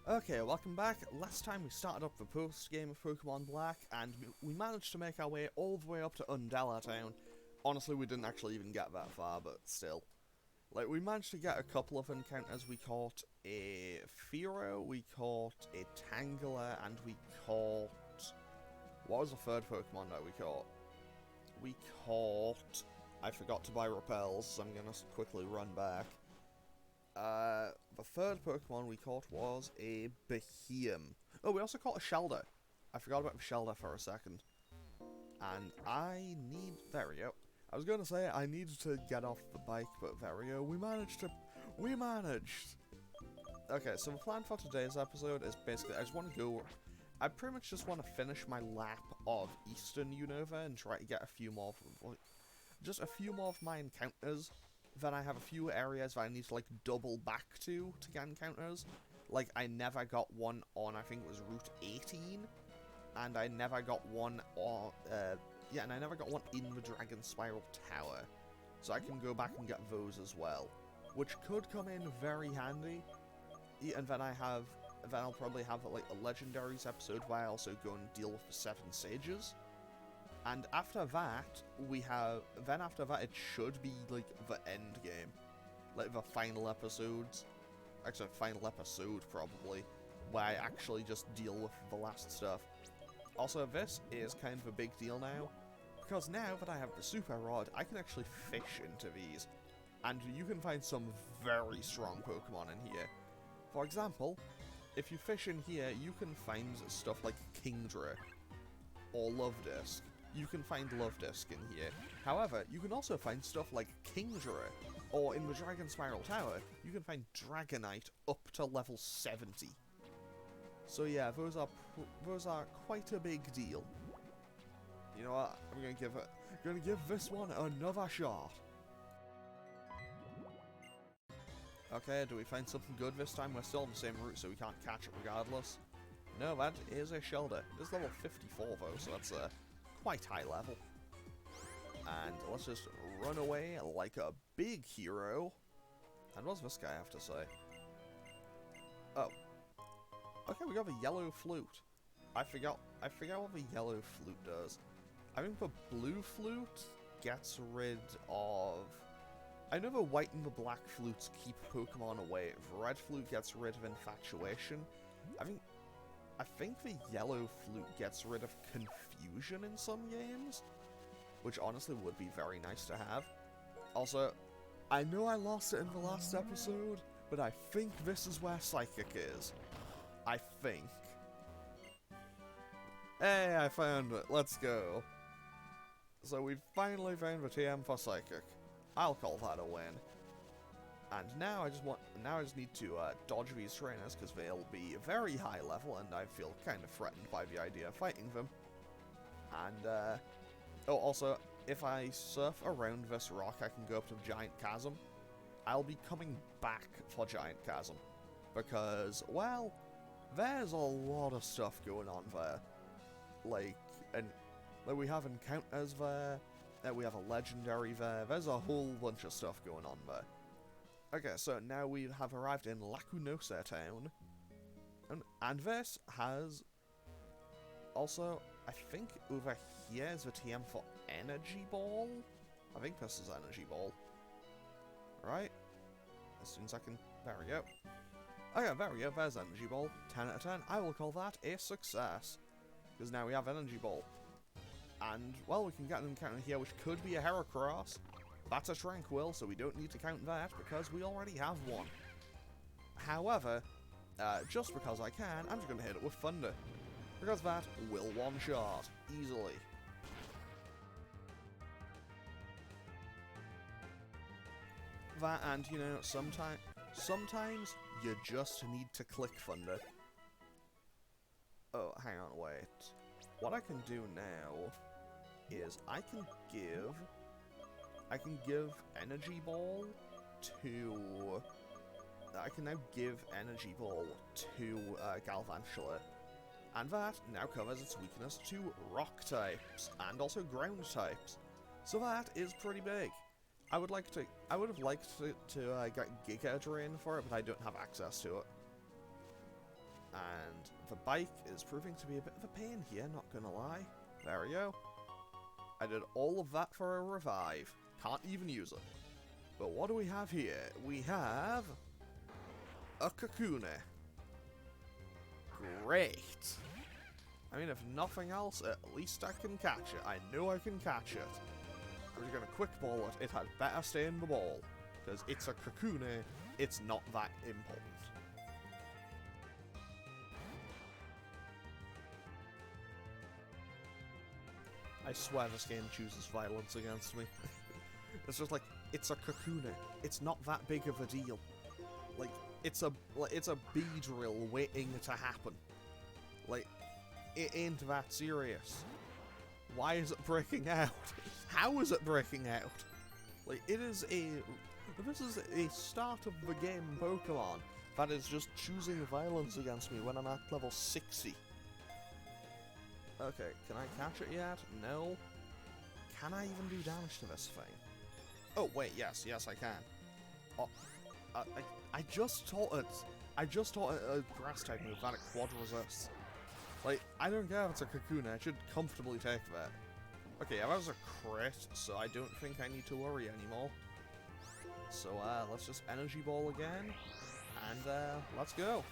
Okay, welcome back. Last time we started up the post-game of Pokemon Black, and we managed to make our way all the way up to Undella Town. Honestly, we didn't actually even get that far, but still. Like, we managed to get a couple of encounters. We caught a Fearow, we caught a Tangela, and we caught... What was the third Pokemon that we caught? We caught... I forgot to buy repels, so I'm gonna quickly run back. The third Pokemon we caught was a Beheeyem. Oh, we also caught a Shelder. I forgot about the Shelder for a second. And there we go. I was going to say I needed to get off the bike, but there we go. We managed! Okay, so the plan for today's episode is basically, I pretty much just want to finish my lap of Eastern Unova and try to get a few more of my encounters. Then I have a few areas that I need to, like, double back to get encounters. Like, I never got one on, I think it was Route 18. And I never got one on, and I never got one in the Dragon Spiral Tower. So I can go back and get those as well. Which could come in very handy. And then I'll probably have, like, a Legendaries episode where I also go and deal with the 7 Sages. And after that, it should be, like, the end game. Like, the final episodes. Actually, final episode, probably. Where I actually just deal with the last stuff. Also, this is kind of a big deal now. Because now that I have the Super Rod, I can actually fish into these. And you can find some very strong Pokemon in here. For example, if you fish in here, you can find stuff like Kingdra. Or Lovedisk. You can find Lovedisk in here. However, you can also find stuff like Kingdra, or in the Dragon Spiral Tower, you can find Dragonite up to level 70. So yeah, those are quite a big deal. You know what? I'm gonna give this one another shot. Okay, do we find something good this time? We're still on the same route, so we can't catch it regardless. No, that is a Shelder. It's level 54 though, so that's quite high level. And let's just run away like a big hero. And what does this guy have to say? Oh. Okay, we got the yellow flute. I forgot what the yellow flute does. I think the blue flute gets rid of... I know the white and the black flutes keep Pokemon away. The red flute gets rid of infatuation. I think the yellow flute gets rid of confusion in some games, which honestly would be very nice to have. Also, I know I lost it in the last episode, but I think this is where Psychic is. I think. Hey, I found it. Let's go. So we finally found the TM for Psychic. I'll call that a win. And now I just need to dodge these trainers, because they'll be very high level, and I feel kind of threatened by the idea of fighting them. And, oh, also, if I surf around this rock, I can go up to Giant Chasm. I'll be coming back for Giant Chasm, because, well, there's a lot of stuff going on there. Like, we have encounters there, we have a legendary there, there's a whole bunch of stuff going on there. Okay, so now we have arrived in Lacunosa Town, and this has, also, I think over here is the TM for Energy Ball? I think this is Energy Ball. Right? As soon as I can, there we go. Okay, there we go, there's Energy Ball, 10 out of 10, I will call that a success, because now we have Energy Ball. And, well, we can get an encounter here, which could be a Heracross. That's a Tranquil, so we don't need to count that, because we already have one. However, just because I can, I'm just going to hit it with Thunder. Because that will one-shot, easily. That, and, you know, sometimes you just need to click Thunder. Oh, hang on, wait. What I can do now is I can give Energy Ball to... I can now give Energy Ball to Galvantula. And that now covers its weakness to Rock types, and also Ground types. So that is pretty big. I would have liked to get Giga Drain for it, but I don't have access to it. the bike is proving to be a bit of a pain here, not gonna lie. There we go. I did all of that for a revive. Can't even use it. But what do we have here? We have a Kakune. Great. I mean, if nothing else, at least I can catch it. I know I can catch it. I'm just gonna quick ball it. It had better stay in the ball. Because it's a Kakune, it's not that important. I swear this game chooses violence against me. It's just like, it's a Kakune. It's not that big of a deal. Like, it's a Beedrill waiting to happen. Like, it ain't that serious. Why is it breaking out? How is it breaking out? Like, this is a start of the game Pokemon that is just choosing violence against me when I'm at level 60. Okay, can I catch it yet? No. Can I even do damage to this thing? Oh, wait, yes, I can. Oh, I just taught it a grass type move that it quad resists. Like, I don't care if it's a Kakuna, I should comfortably take that. Okay, that was a crit, so I don't think I need to worry anymore. So, let's just Energy Ball again, and, let's go.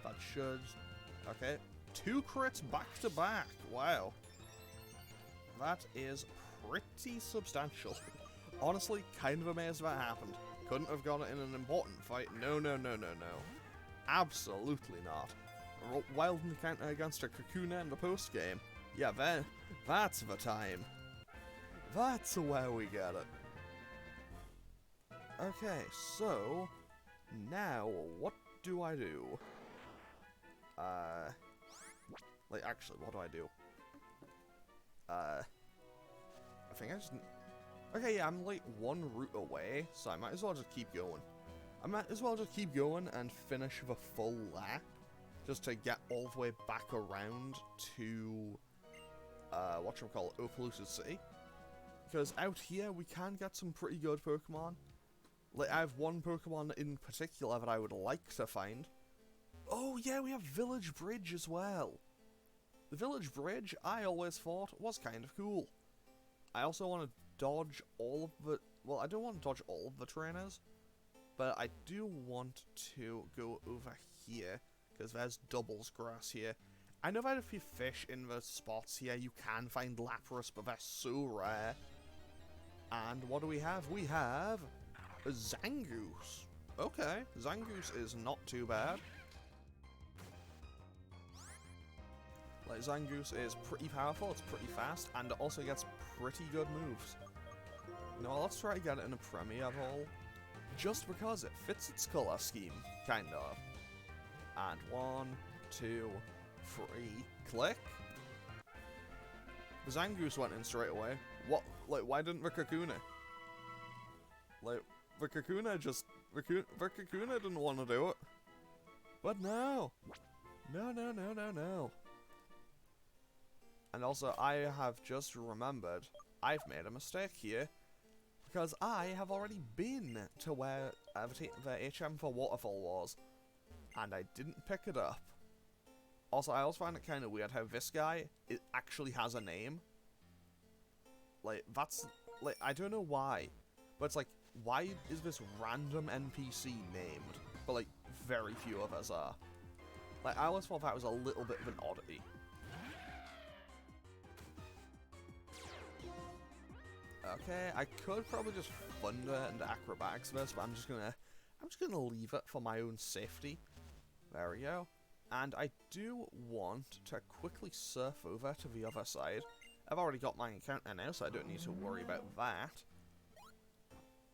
That should... Okay, 2 crits back to back, wow. That is pretty substantial. Honestly, kind of amazed that happened. Couldn't have got it in an important fight. No. Absolutely not. A wild encounter against a Kakuna in the post-game. Yeah, that's the time. That's where we get it. Okay, so... Now, what do I do? Like, actually, what do I do? I think I just... Okay, yeah, I'm like 1 route away, so I might as well just keep going. I might as well just keep going and finish the full lap, just to get all the way back around to, whatchamacallit, Opaloosa City. Because out here, we can get some pretty good Pokemon. Like, I have one Pokemon in particular that I would like to find. Oh, yeah, we have Village Bridge as well. The Village Bridge, I always thought, was kind of cool. I also want to dodge all of the... Well, I don't want to dodge all of the trainers, but I do want to go over here, because there's doubles grass here. I know that if you fish in the spots here, you can find Lapras, but they're so rare. And what do we have? We have a Zangoose. Okay, Zangoose is not too bad. Like, Zangoose is pretty powerful, it's pretty fast, and it also gets pretty good moves. Now, let's try to get it in a Premier Ball, just because it fits its colour scheme, kind of. And 1, 2, 3, click. The Zangoose went in straight away. What? Like, why didn't the Kakuna? Like, the Kakuna just... The Kakuna didn't want to do it. But no! No. And also, I have just remembered, I've made a mistake here, because I have already been to where the HM for Waterfall was, and I didn't pick it up. Also, I also find it kind of weird how this guy, it actually has a name. Like, that's, like, I don't know why, but it's like, why is this random NPC named? But, like, very few of us are. Like, I always thought that was a little bit of an oddity. Okay, I could probably just Thunder and Acrobatics this, but I'm just gonna leave it for my own safety. There we go. And I do want to quickly surf over to the other side. I've already got my encounter now, so I don't need to worry about that.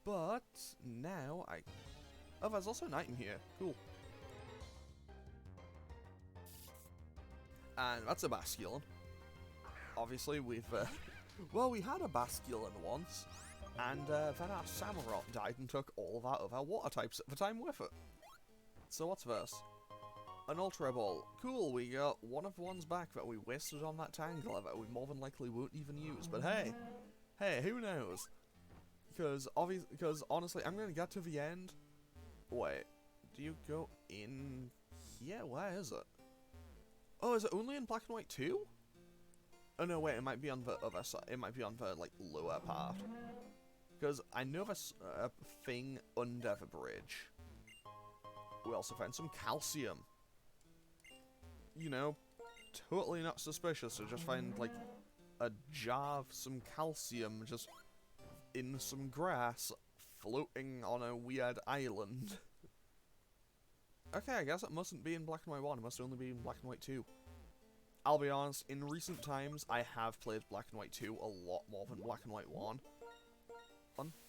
But now oh, there's also an item here. Cool. And that's a Basculin. Obviously, we've well, we had a Basculin once, and then our Samurott died and took all of our other water types at the time with it. So what's this? An Ultra Ball. Cool, we got one of the ones back that we wasted on that Tangela that we more than likely won't even use, but hey, who knows? Because honestly, I'm going to get to the end. Wait, do you go in here? Where is it? Oh, is it only in black and white too? Oh no, wait, it might be on the other side. It might be on the, like, lower part. Because I know there's a thing under the bridge. We also found some calcium. You know, totally not suspicious to just find, like, a jar of some calcium just in some grass floating on a weird island. Okay, I guess it mustn't be in black and white 1, it must only be in black and white 2. I'll be honest, in recent times, I have played black and white 2 a lot more than black and white 1.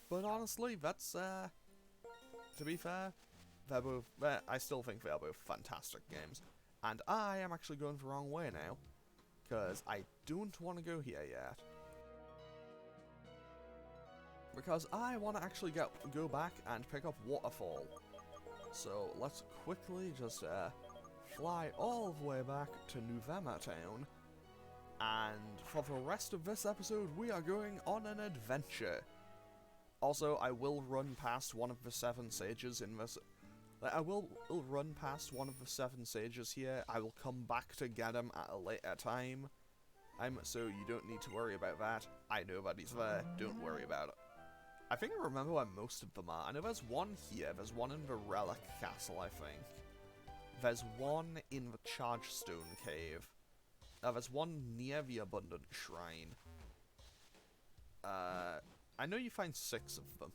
But honestly, that's, to be fair, they're both, I still think they're both fantastic games. And I am actually going the wrong way now, because I don't want to go here yet. Because I want to actually go back and pick up Waterfall. So let's quickly just fly all the way back to Nuvema Town. And for the rest of this episode, we are going on an adventure. Also, I will run past one of the 7 sages in this. I will run past one of the 7 sages here. I will come back to get him at a later time. So you don't need to worry about that. I know that he's there. Don't worry about it. I think I remember where most of them are. I know there's one here. There's one in the Relic Castle, I think. There's one in the Chargestone Cave. There's one near the Abundant Shrine. I know you find 6 of them.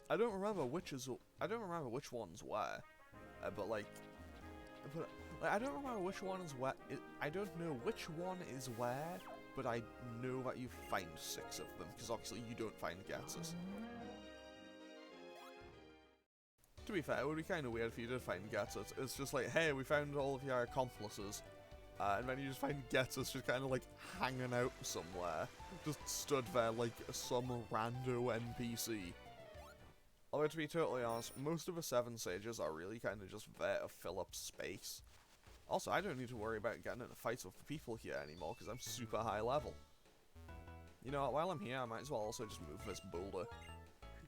I don't remember which ones were. I don't remember which one is where. I don't know which one is where, but I know that you find 6 of them, because obviously you don't find Getsus. To be fair, it would be kind of weird if you did find Getsus. It's just like, hey, we found all of your accomplices. And then you just find Getsus just kind of like hanging out somewhere. Just stood there like some rando NPC. Although to be totally honest, most of the 7 sages are really kind of just there to fill up space. Also, I don't need to worry about getting into fights with the people here anymore, because I'm super high level. You know what, while I'm here, I might as well also just move this boulder.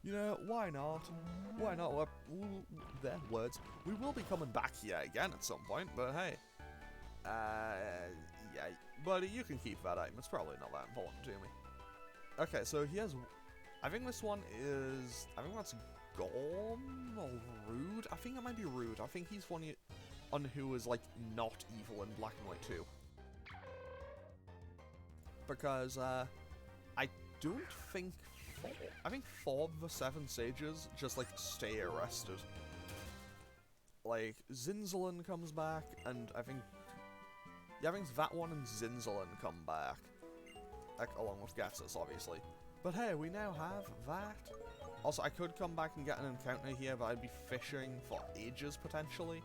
You know, why not? Why not? Well, their words. We will be coming back here again at some point, but hey. Yeah, buddy, you can keep that item. It's probably not that important to me. Okay, so he has... I think this one is... I think that's Gorm or Rude? I think it might be Rude. I think he's one on who is, like, not evil in black and white too. Because, I don't think... I think 4 of the 7 sages just, like, stay arrested. Like, Zinzalin comes back, and I think... Yeah, I think that one and Zinzalin come back. Like, along with Getsus, obviously. But hey, we now have that. Also, I could come back and get an encounter here, but I'd be fishing for ages, potentially.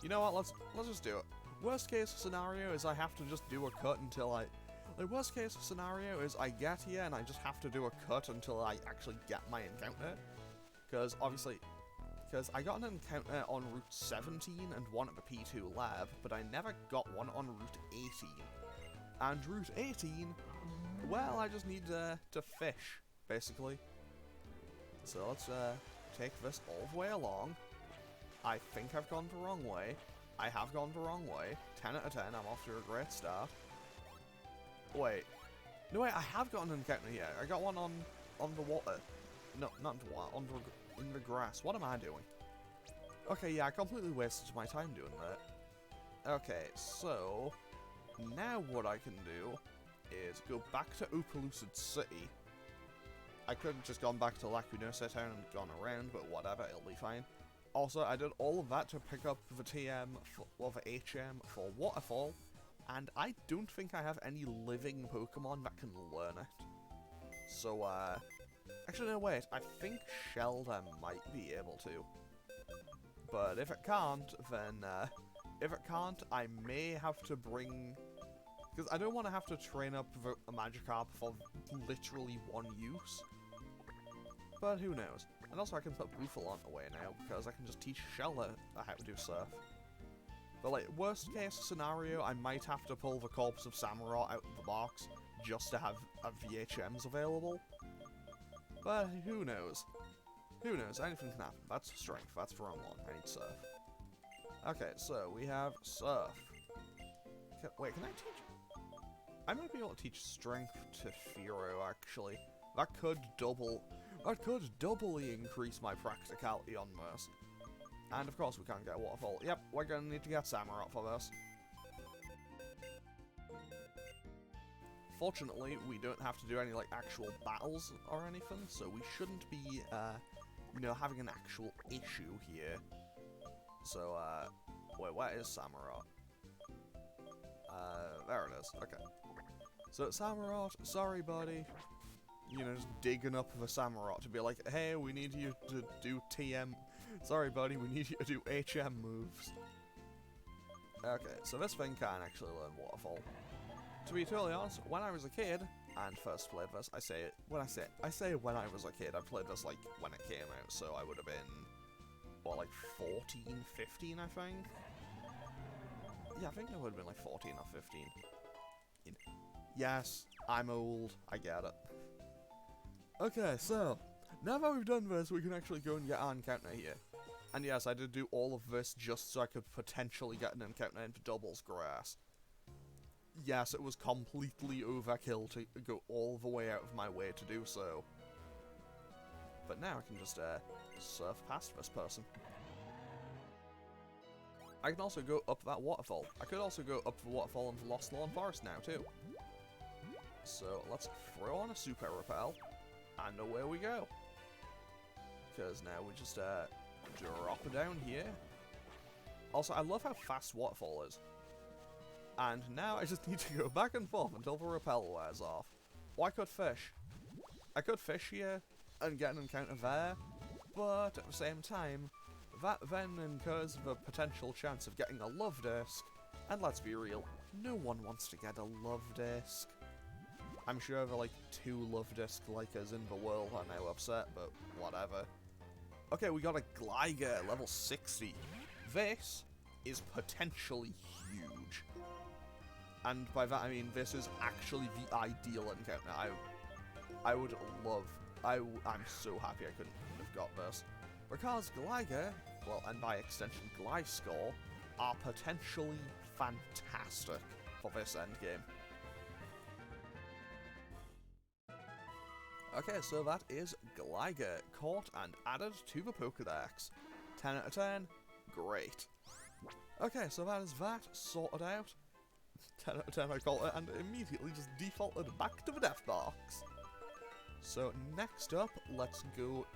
You know what, let's just do it. Worst case scenario is I have to just do a cut until I... Like, worst case scenario is I get here and I just have to do a cut until I actually get my encounter. Because, obviously... Because I got an encounter on Route 17 and one at the P2 lab, but I never got one on Route 18. And Route 18, well, I just need to fish, basically. So let's take this all the way along. I think I've gone the wrong way. I have gone the wrong way. 10 out of 10, I'm off to a great start. Wait. No, wait, I have got an encounter here. I got one on the water. No, not the water, in the grass. What am I doing? Okay, yeah, I completely wasted my time doing that. Okay, so... Now what I can do is go back to Opelucid City. I could have just gone back to Lacunosa Town and gone around, but whatever, it'll be fine. Also, I did all of that to pick up the TM, the HM for Waterfall, and I don't think I have any living Pokemon that can learn it. So, actually, no, wait, I think Shelda might be able to. But if it can't, then, if it can't, I may have to bring... Because I don't want to have to train up a Magikarp for literally one use. But who knows. And also I can put Buffalant away now, because I can just teach Shelda how to do Surf. But like, worst case scenario, I might have to pull the Corpse of Samurott out of the box, just to have VHMs available. But who knows? Who knows? Anything can happen. That's Strength. That's the wrong one. I need Surf. Okay, so we have Surf. Wait, can I teach? I might be able to teach Strength to Firo, actually. That could doubly increase my practicality on this. And of course we can't get Waterfall. Yep, we're gonna need to get Samurott for this. Fortunately, we don't have to do any, like, actual battles or anything, so we shouldn't be, you know, having an actual issue here. So, wait, where is Samurott? There it is, okay. So, Samurott, sorry, buddy. You know, just digging up the Samurott to be like, hey, we need you to do TM. Sorry, buddy, we need you to do HM moves. Okay, so this thing can actually learn Waterfall. To be totally honest, when I was a kid and first played this, I say when I was a kid, I played this like when it came out, so I would have been what, like 14, 15, I think. Yeah, I think I would have been like 14 or 15. Yes, I'm old. I get it. Okay, so now that we've done this, we can actually go and get our encounter here. And yes, I did do all of this just so I could potentially get an encounter into Double's Grass. Yes, it was completely overkill to go all the way out of my way to do so. But now I can just surf past this person. I can also go up that waterfall. I could also go up the waterfall in the Lost Lawn Forest now too. So let's throw on a super repel, and away we go. Because now we just drop it down here. Also, I love how fast waterfall is. And now I just need to go back and forth until the repel wears off. Or I could fish. I could fish here and get an encounter there, but at the same time, that then incurs the potential chance of getting a love disc. And let's be real, no one wants to get a love disc. I'm sure the like 2 love disc likers in the world are now upset, but whatever. Okay, we got a Gligar, level 60. This is potentially huge. And by that I mean this is actually the ideal encounter. I would love... I'm so happy I couldn't have got this. Because Gligar, well, and by extension Gliscor, are potentially fantastic for this endgame. Okay, so that is Gligar, caught and added to the Pokédex. 10 out of 10, great. Okay, so that is that sorted out. 10 out of 10 I call it, and it immediately just defaulted back to the death box. So next up, let's go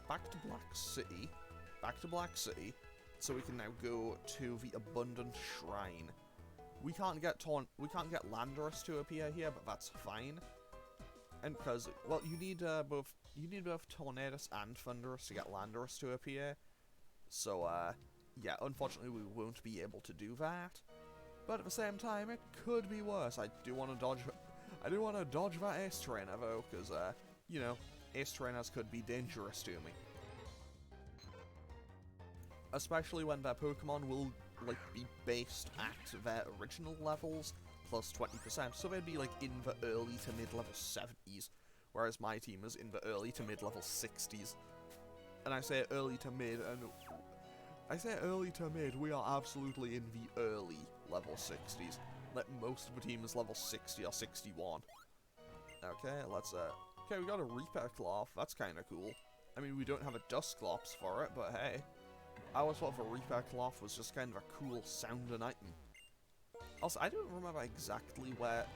back to Black City. Back to Black City, so we can now go to the Abundant Shrine. We can't get Landorus to appear here, but that's fine. And because, well, you need both Tornadus and Thundurus to get Landorus to appear. So yeah, unfortunately we won't be able to do that. But at the same time, it could be worse. I do want to dodge that Ace Trainer though, because you know, Ace Trainers could be dangerous to me. Especially when their Pokemon will like be based at their original levels plus 20%, so they'd be like in the early to mid-level 70s, whereas my team is in the early to mid-level 60s. And I say early to mid, we are absolutely in the early level 60s. Like most of the team is level 60 or 61. Okay, let's okay, we got a Reaper Cloth, that's kinda cool. I mean, we don't have a Dusclops for it, but hey. I always thought the Reaper Cloth was just kind of a cool sounding item. Also, I don't remember exactly where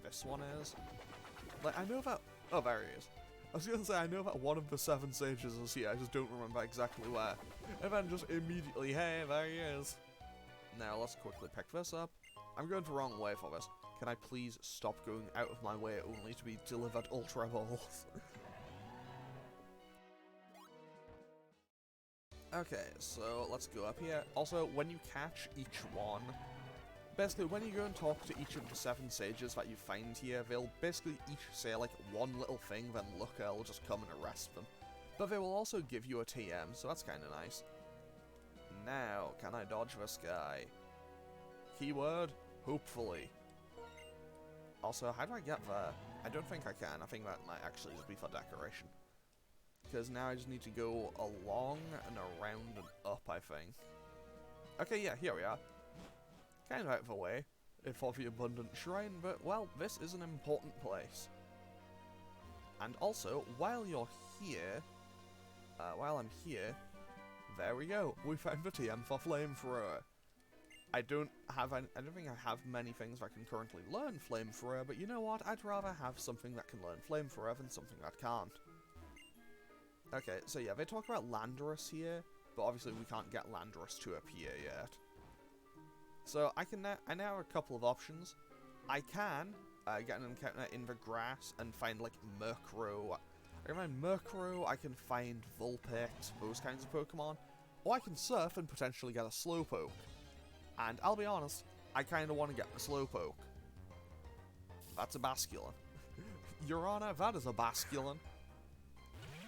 this one is. Like, I know that... Oh, there he is. I was going to say, I know that one of the 7 sages is here, I just don't remember exactly where. And then just immediately, hey, there he is. Now, let's quickly pick this up. I'm going the wrong way for this. Can I please stop going out of my way only to be delivered Ultra Balls? Okay, so let's go up here. Also, when you catch each one... Basically, when you go and talk to each of the 7 sages that you find here, they'll basically each say, like, one little thing, then Looker will just come and arrest them. But they will also give you a TM, so that's kind of nice. Now, can I dodge this guy? Keyword, hopefully. Also, how do I get there? I don't think I can. I think that might actually just be for decoration. Because now I just need to go along and around and up, I think. Okay, yeah, here we are. Kind of out of the way for the Abundant Shrine, but, well, this is an important place. And also, while you're here, while I'm here, there we go. We found the TM for Flamethrower. I don't think I have many things that can currently learn Flamethrower, but you know what? I'd rather have something that can learn Flamethrower than something that can't. Okay, so yeah, they talk about Landorus here, but obviously we can't get Landorus to appear yet. So I now have a couple of options. I can get an encounter in the grass and find like Murkrow. I can find Murkrow, I can find Vulpix, those kinds of Pokemon, or I can surf and potentially get a Slowpoke. And I'll be honest, I kind of want to get the Slowpoke. That's a Basculin. Your Honor, that is a Basculin.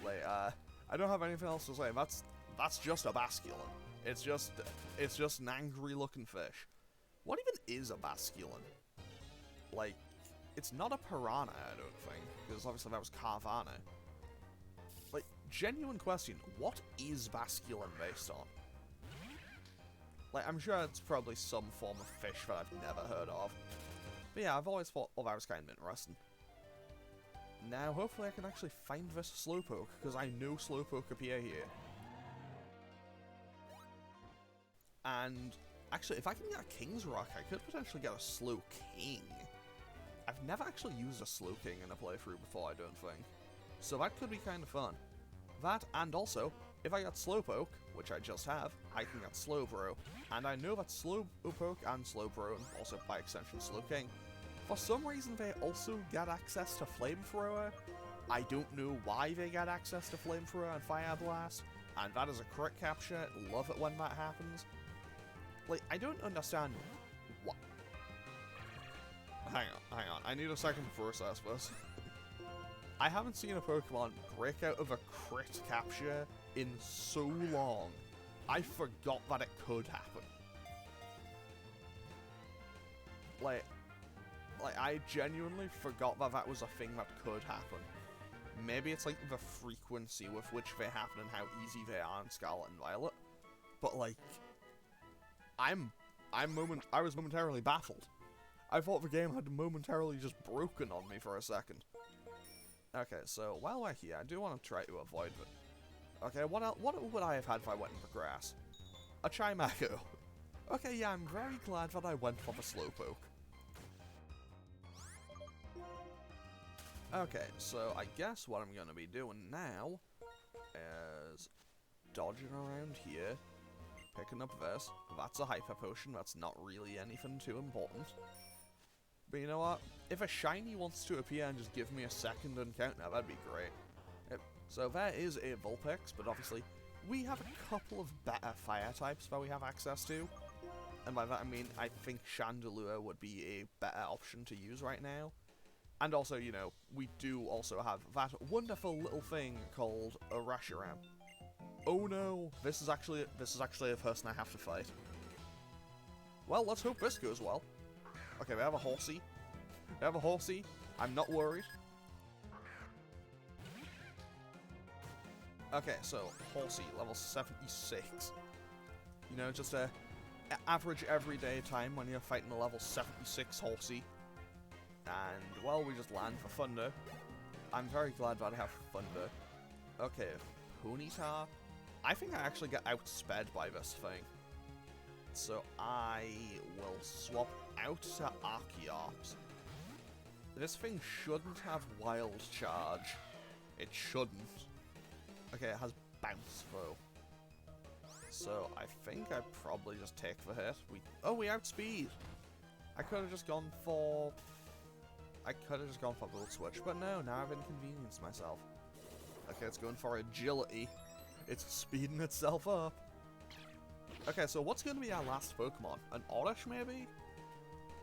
Like, I don't have anything else to say. That's just a Basculin. It's just an angry-looking fish. What even is a Basculin? Like, it's not a Piranha, I don't think, because obviously that was Carvanha. Like, genuine question, what is Basculin based on? Like, I'm sure it's probably some form of fish that I've never heard of. But yeah, I've always thought, that was kind of interesting. Now, hopefully I can actually find this Slowpoke, because I know Slowpoke appear here. And, actually, if I can get a King's Rock, I could potentially get a Slowking. I've never actually used a Slowking in a playthrough before, I don't think. So that could be kind of fun. That, and also, if I get Slowpoke, which I just have, I can get Slowbro. And I know that Slowpoke and Slowbro, and also by extension Slowking, for some reason they also get access to Flamethrower. I don't know why they get access to Flamethrower and Fire Blast, and that is a crit capture. Love it when that happens. Like, I don't understand what... Hang on. I need a second to process this. I haven't seen a Pokemon break out of a crit capture in so long. I forgot that it could happen. Like, I genuinely forgot that that was a thing that could happen. Maybe it's like the frequency with which they happen and how easy they are in Scarlet and Violet. But like, I was momentarily baffled. I thought the game had momentarily just broken on me for a second. Okay, so while we're here, I do want to try to avoid it. Okay, what would I have had if I went in the grass? A Chimaco. Okay, yeah, I'm very glad that I went for the Slowpoke. Okay, so I guess what I'm going to be doing now is dodging around here, picking up this. That's a Hyper Potion, that's not really anything too important. But you know what? If a shiny wants to appear and just give me a second encounter, that'd be great. Yep. So there is a Vulpix, but obviously we have a couple of better fire types that we have access to. And by that I mean, I think Chandelure would be a better option to use right now. And also, you know, we do also have that wonderful little thing called a Reshiram. Oh no, this is actually a person I have to fight. Well, let's hope this goes well. Okay, we have a Horsey. I'm not worried. Okay, so Horsey, level 76. You know, just a average everyday time when you're fighting a level 76 Horsey. And, well, we just land for Thunder. I'm very glad that I have Thunder. Okay, Ponyta. I think I actually get outsped by this thing. So I will swap out to Archeops. This thing shouldn't have Wild Charge. It shouldn't. Okay, it has Bounce, though. So I think I probably just take the hit. We outspeed! I could have just gone for... Volt Switch, but no, now I've inconvenienced myself. Okay, it's going for Agility. It's speeding itself up. Okay, so what's going to be our last Pokemon? An Oddish, maybe?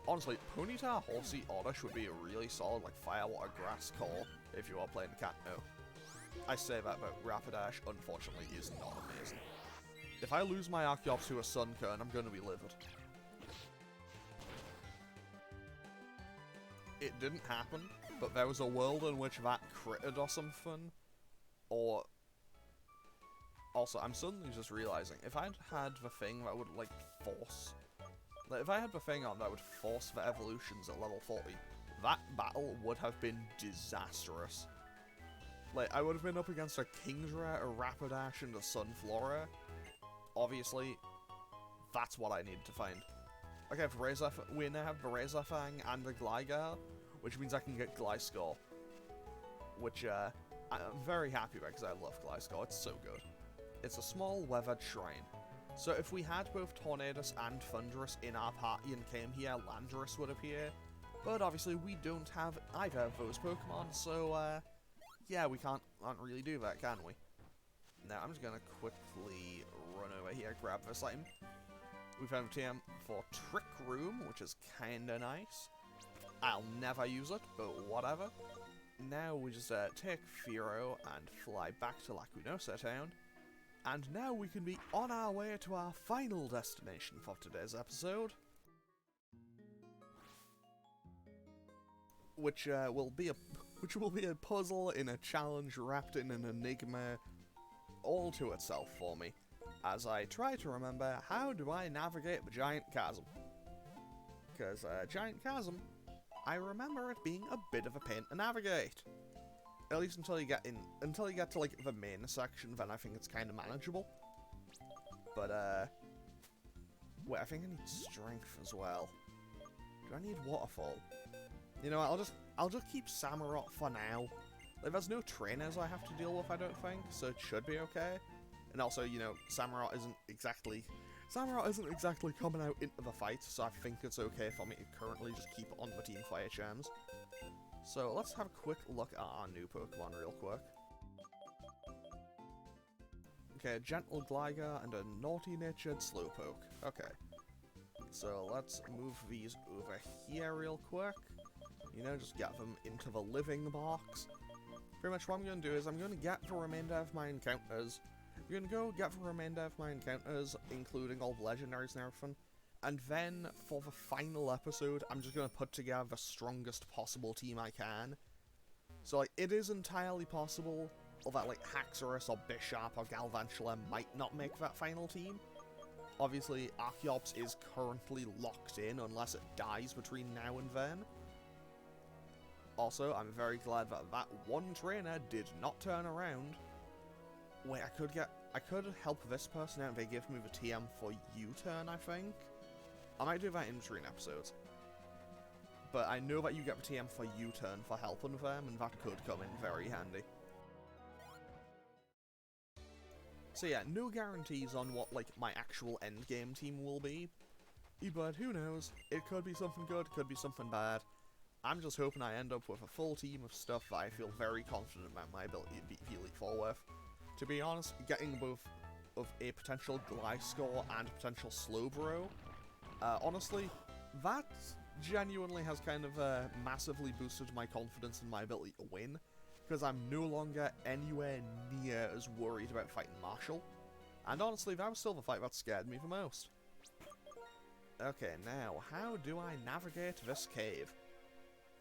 Honestly, Ponyta, Horsey, Oddish would be a really solid, like, Fire, Water, Grass core if you are playing Catno. I say that, but Rapidash, unfortunately, is not amazing. If I lose my Archeops to a Sunkern, I'm going to be livid. It didn't happen, but there was a world in which that critted or something. Or Also, I'm suddenly just realizing, if I'd had the thing that would, like, force... Like, if I had the thing on that would force the evolutions at level 40, that battle would have been disastrous. Like, I would have been up against a Kingdra, a Rapidash, and a Sunflora. Obviously, that's what I needed to find. Okay, we now have the Razorfang and the Gligar, which means I can get Gliscor. Which, I'm very happy about, because I love Gliscor, it's so good. It's a small weathered shrine. So if we had both Tornadus and Thundurus in our party and came here, Landorus would appear. But obviously we don't have either of those Pokemon, so yeah, we can't really do that, can we? Now I'm just gonna quickly run over here, grab this item. We found a TM for Trick Room, which is kinda nice. I'll never use it, but whatever. Now we just take Fearow and fly back to Lacunosa Town. And now we can be on our way to our final destination for today's episode. Which will be a puzzle in a challenge wrapped in an enigma all to itself for me, as I try to remember how do I navigate the giant chasm. Because giant chasm, I remember it being a bit of a pain to navigate. At least until you get to like the main section, then I think it's kind of manageable. But wait, I think I need strength as well. Do I need waterfall? You know what, I'll just keep Samurott for now. Like, there's no trainers I have to deal with, I don't think, so it should be okay. And also, you know, Samurott isn't exactly coming out into the fight, so I think it's okay for me to currently just keep it on the team for HMs. So let's have a quick look at our new Pokemon real quick. Okay, a gentle Gligar and a naughty-natured Slowpoke. Okay. So let's move these over here real quick. You know, just get them into the living box. Pretty much what I'm going to do is I'm going to get the remainder of my encounters. I'm going to go get the remainder of my encounters, including all the legendaries and everything. And then, for the final episode, I'm just going to put together the strongest possible team I can. So, like, it is entirely possible that, like, Haxorus or Bisharp or Galvantula might not make that final team. Obviously, Archeops is currently locked in unless it dies between now and then. Also, I'm very glad that that one trainer did not turn around. Wait, I could help this person out if they give me the TM for U-turn, I think. I might do that in between episodes. But I know that you get the TM for U-turn for helping them, and that could come in very handy. So yeah, no guarantees on what, like, my actual endgame team will be. But who knows, it could be something good, could be something bad. I'm just hoping I end up with a full team of stuff that I feel very confident about my ability to beat the Elite Four with. To be honest, getting both of a potential Gliscor and a potential Slowbro, honestly, that genuinely has kind of massively boosted my confidence in my ability to win, because I'm no longer anywhere near as worried about fighting Marshall. And honestly, that was still the fight that scared me the most. Okay, now, how do I navigate this cave?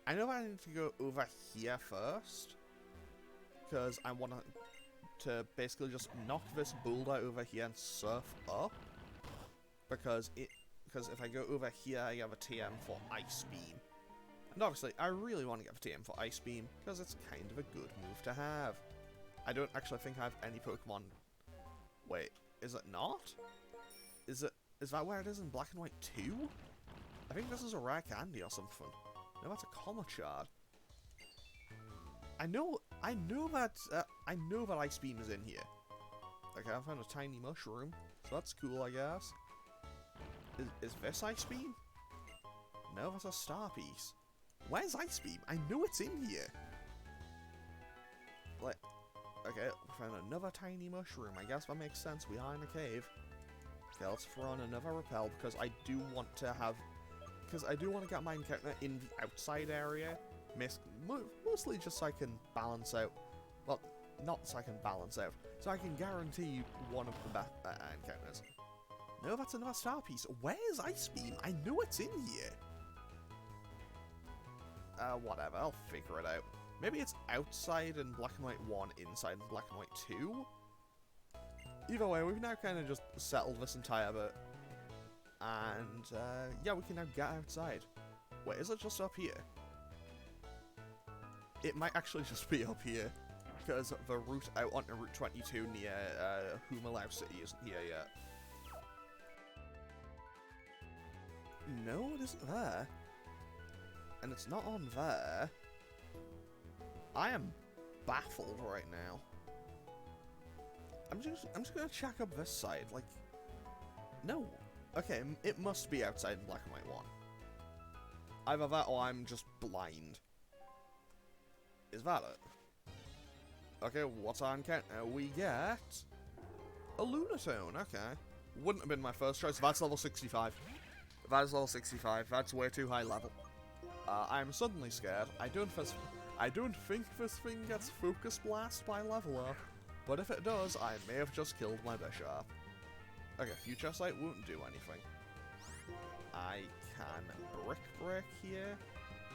I know I need to go over here first, because I want to basically just knock this boulder over here and surf up, because if I go over here, I have a TM for Ice Beam. And obviously, I really want to get the TM for Ice Beam, because it's kind of a good move to have. I don't actually think I have any Pokemon... Wait, is it not? Is that where it is in Black and White 2? I think this is a rare candy or something. No, that's a Comachard. I know that Ice Beam is in here. Okay, I found a tiny mushroom, so that's cool, I guess. Is this Ice Beam? No, that's a Star Piece. Where's Ice Beam? I know it's in here. Like, okay, we found another tiny mushroom. I guess that makes sense. We are in a cave. Okay, let's throw on another repel because I do want to have. Because I do want to get my encounter in the outside area. Mostly just so I can balance out. Well, not so I can balance out. So I can guarantee one of the best encounters. No, that's another Star Piece. Where's Ice Beam? I know it's in here. Whatever. I'll figure it out. Maybe it's outside in Black and White 1, inside in Black and White 2? Either way, we've now kind of just settled this entire bit. And, yeah, we can now get outside. Wait, is it just up here? It might actually just be up here. Because the route out onto Route 22 near, Humalau City isn't here yet. No, it isn't there. And it's not on there. I am baffled right now. I'm just gonna check up this side, like... No. Okay, it must be outside in Black and White 1. Either that or I'm just blind. Is that it? Okay, what's our encounter? We get... a Lunatone, okay. Wouldn't have been my first choice. That's level 65. That is level 65. That's way too high level. I'm suddenly scared. I don't think this thing gets Focus Blast by level up. But if it does, I may have just killed my bishop. Okay, Future Sight won't do anything. I can Brick Break here,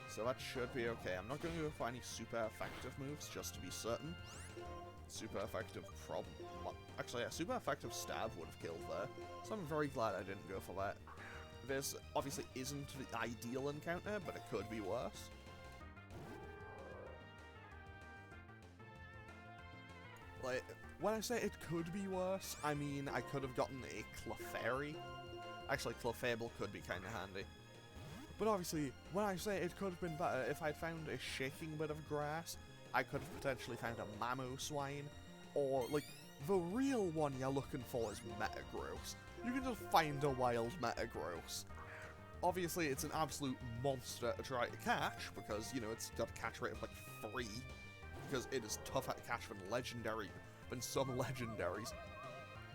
so that should be okay. I'm not going to go for any super effective moves, just to be certain. Super effective actually, yeah, super effective stab would have killed there, so I'm very glad I didn't go for that. This obviously isn't the ideal encounter, but it could be worse. Like, when I say it could be worse, I mean I could have gotten a Clefairy. Actually, Clefable could be kind of handy. But obviously, when I say it could have been better, if I'd found a shaking bit of grass, I could have potentially found a Mamoswine. Or, like, the real one you're looking for is Metagross. You can just find a wild Metagross. Obviously, it's an absolute monster to try to catch, because, you know, it's got a catch rate of, like, 3. Because it is tougher to catch than some legendaries.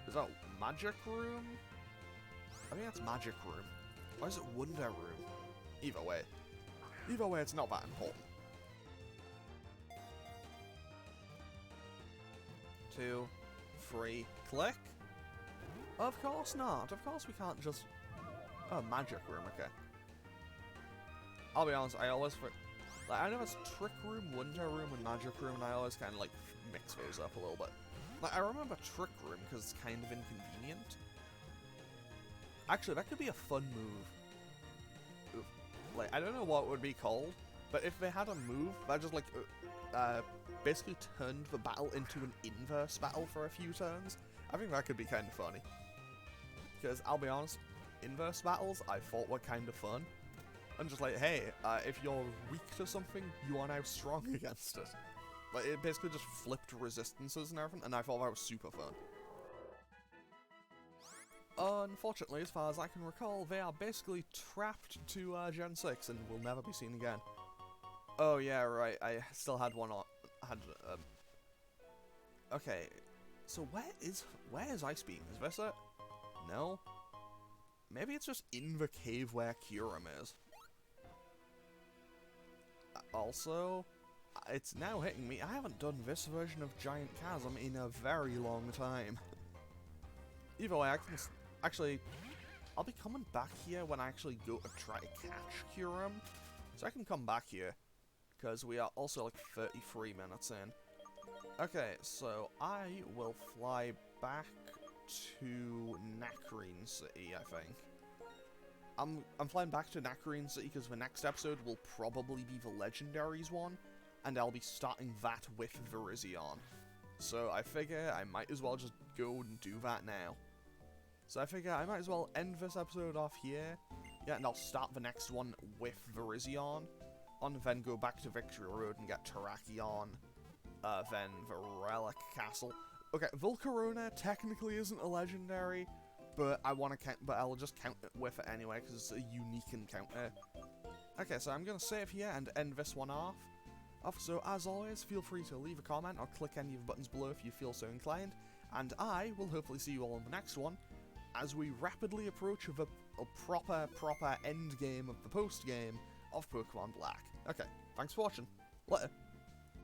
Is that Magic Room? I think that's Magic Room. Or is it Wonder Room? Either way. Either way, it's not that important. 2, 3, click? Of course not. Of course we can't just... Oh, Magic Room, okay. I'll be honest, I always... Like, I know it's Trick Room, Wonder Room, and Magic Room, and I always kind of, like, mix those up a little bit. Like, I remember Trick Room because it's kind of inconvenient. Actually, that could be a fun move. Oof. Like, I don't know what it would be called, but if they had a move that just, like, basically turned the battle into an inverse battle for a few turns, I think that could be kind of funny. Because, I'll be honest, inverse battles I thought were kind of fun. And just like, hey, if you're weak to something, you are now strong against it. Like, it basically just flipped resistances and everything, and I thought that was super fun. Unfortunately, as far as I can recall, they are basically trapped to Gen 6 and will never be seen again. Oh yeah, right, I still had one on... Okay, so where is Ice Beam? Is this it? No? Maybe it's just in the cave where Kyurem is. Also, it's now hitting me. I haven't done this version of Giant Chasm in a very long time. Either way, I can... Actually, I'll be coming back here when I actually go to try to catch Kyurem. So I can come back here, because we are also like 33 minutes in. Okay, so I will fly back to Nakreen City, I think. I'm flying back to Nakreen City because the next episode will probably be the Legendaries one, and I'll be starting that with Virizion. So I figure I might as well just go and do that now. So I figure I might as well end this episode off here, yeah, and I'll start the next one with Virizion, and then go back to Victory Road and get Terrakion, then the Relic Castle. Okay, Volcarona technically isn't a legendary, but I'll just count it with it anyway, because it's a unique encounter. Okay, so I'm going to save here and end this one off. So, as always, feel free to leave a comment or click any of the buttons below if you feel so inclined, and I will hopefully see you all in the next one, as we rapidly approach a proper end game of the post-game of Pokemon Black. Okay, thanks for watching. Later.